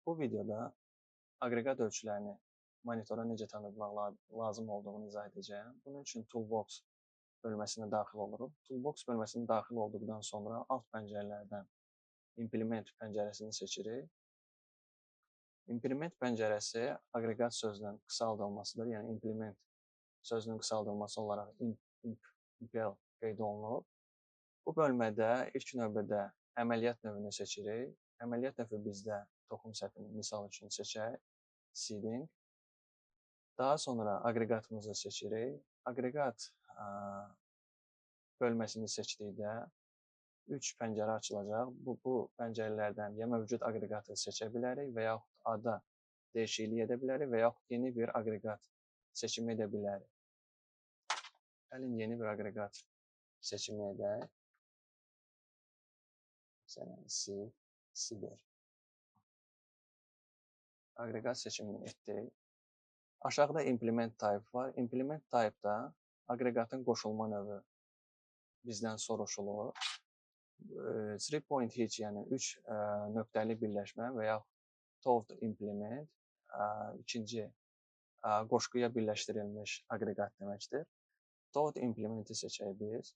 Bu videoda aqreqat ölçülərini monitora necə tanıtmaq lazım olduğunu izah edəcəyəm. Bunun üçün Toolbox bölməsinə daxil oluruq. Toolbox bölməsinə daxil olduqdan sonra alt pəncərələrdən Implement pəncərəsini seçirik. Implement pəncərəsi aqreqat sözünün qısaldılmasıdır. Yəni Implement sözünün qısaldılması olaraq Impel qeyd olunub. Bu bölmədə ilk növbədə əməliyyat növünü seçirik. Əməliyyat növü bizdə toxum sətini misal üçün seçək, seeding. Daha sonra aqreqatımızı seçirik. Aqreqat bölməsini seçdikdə 3 pəncərə açılacaq. Bu pəncərələrdən ya mövcud aqreqatı seçə bilərik və yaxud adda dəyişiklik edə bilərik və yaxud yeni bir aqreqat seçimi edə bilərik. Gəlin yeni bir aqreqat seçimi edək. Məsələn, seeder. Aqreqat seçimini etdik. Aşağıda implement type var. Implement type-da aqreqatın qoşulma növü bizdən soruşulur. 3 point hitch, yəni 3 nöqtəli birləşmə və yaxud towed implement ikinci qoşquya birləşdirilmiş aqreqat deməkdir. Towed implementi seçək biz.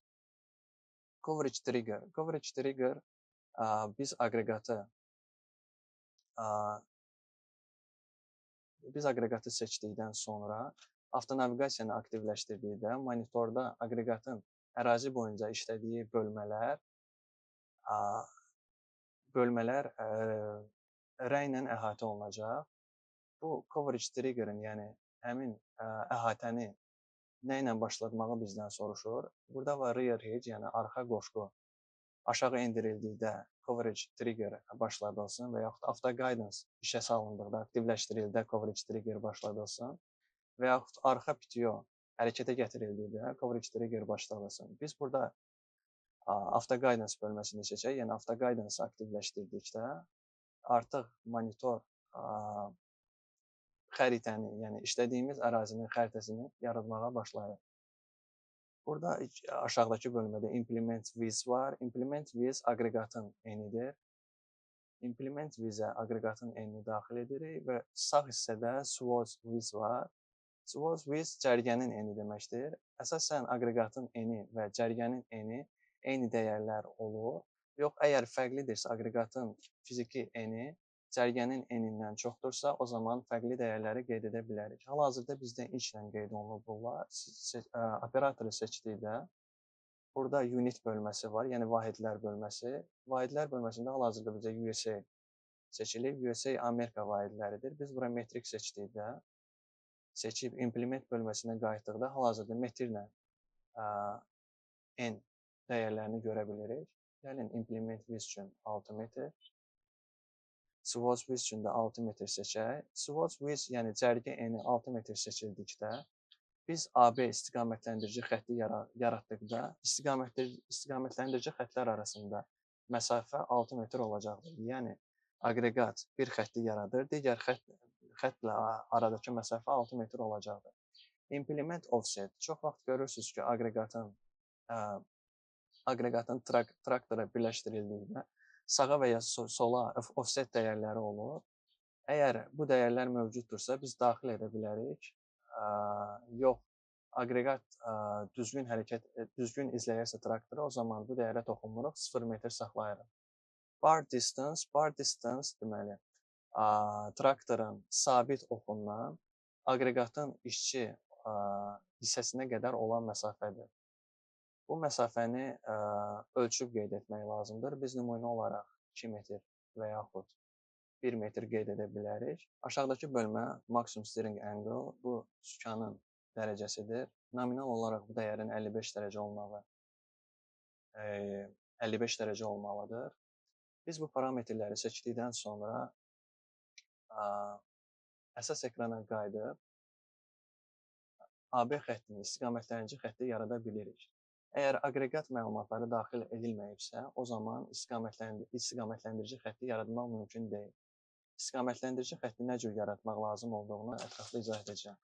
Coverage trigger. Coverage trigger biz aqreqatı seçdikdən sonra avtonaviqasiyanı aktivləşdirdikdə monitorda aqreqatın ərazi boyunca işlədiyi bölmələr rənglə əhatə olunacaq. Bu coverage trigger'ın, yəni həmin əhatəni nə ilə başlatmağı bizdən soruşur. Burada var rear hitch, yəni arxa qoşqu aşağı endirildikdə coverage trigger başladılsın və yaxud auto guidance işə salındıqda, aktivləşdirildikdə coverage trigger başladılsın və yaxud arxa PTO hərəkətə gətirildikdə coverage trigger başladılsın. Biz burada auto guidance bölməsini seçək, yəni auto guidance aktivləşdirdikdə artıq monitor xəritəni, yəni işlədiyimiz ərazinin xəritəsini yaratmağa başlayır. Burada aşağıdakı bölmədə implement with var. Implement with aqreqatın enidir. Implement with-ə aqreqatın enini daxil edirik və sağ hissədə swatch with var. Swatch with cərgənin eni deməkdir. Əsasən aqreqatın eni və cərgənin eni eyni dəyərlər olur. Yox, əgər fərqlidirsə aqreqatın fiziki eni cərgənin enindən çoxdursa, o zaman fərqli dəyərləri qeyd edə bilərik. Hal-hazırda bizdə ilklə qeyd olunub bunlar. Operatoru seçdikdə burada unit bölməsi var, yəni vahidlər bölməsi. Vahidlər bölməsində hal-hazırda bizdə USA seçilib. USA Amerika vahidləridir. Biz bura metrik seçdikdə, seçib implement bölməsinə qayıtdıqda hal-hazırda metrlə N dəyərlərini görə bilirik. Gəlin implement with üçün 6 metr. Swatch with üçün də 6 metr seçək. Swatch with, yəni cərgə eni 6 metr seçildikdə biz AB istiqamətləndirici xətti yaratdıqda istiqamətləndirici xəttlər arasında məsafə 6 metr olacaqdır. Yəni aqreqat bir xətti yaradır, digər xəttlə aradakı məsafə 6 metr olacaqdır. Implement offset. Çox vaxt görürsünüz ki, aqreqatın traktora birləşdirildiyində sağa və ya sola offset dəyərləri olur. Əgər bu dəyərlər mövcuddursa, biz daxil edə bilərik. Yox, aqreqat düzgün izləyirsə traktoru, o zaman bu dəyərə toxunmuruq, 0 metr saxlayırıq. Bar distance deməli, traktorun sabit oxundan aqreqatın işçi hissəsinə qədər olan məsafədir. Bu məsafəni ölçüb qeyd etmək lazımdır. Biz nümunə olaraq 2 metr və yaxud 1 metr qeyd edə bilərik. Aşağıdakı bölmə maximum steering angle, bu sükanın dərəcəsidir. Nominal olaraq bu dəyərin 55 dərəcə olmalıdır. Biz bu parametrləri seçdikdən sonra əsas ekrana qayıdıb AB xəttini, istiqamətləndirici xətti yarada bilirik. Əgər aqreqat məlumatları daxil edilməyibsə, o zaman istiqamətləndirici xətti yaratmaq mümkün deyil. İstiqamətləndirici xətti nə cür yaratmaq lazım olduğunu ətraflı izah edəcəm.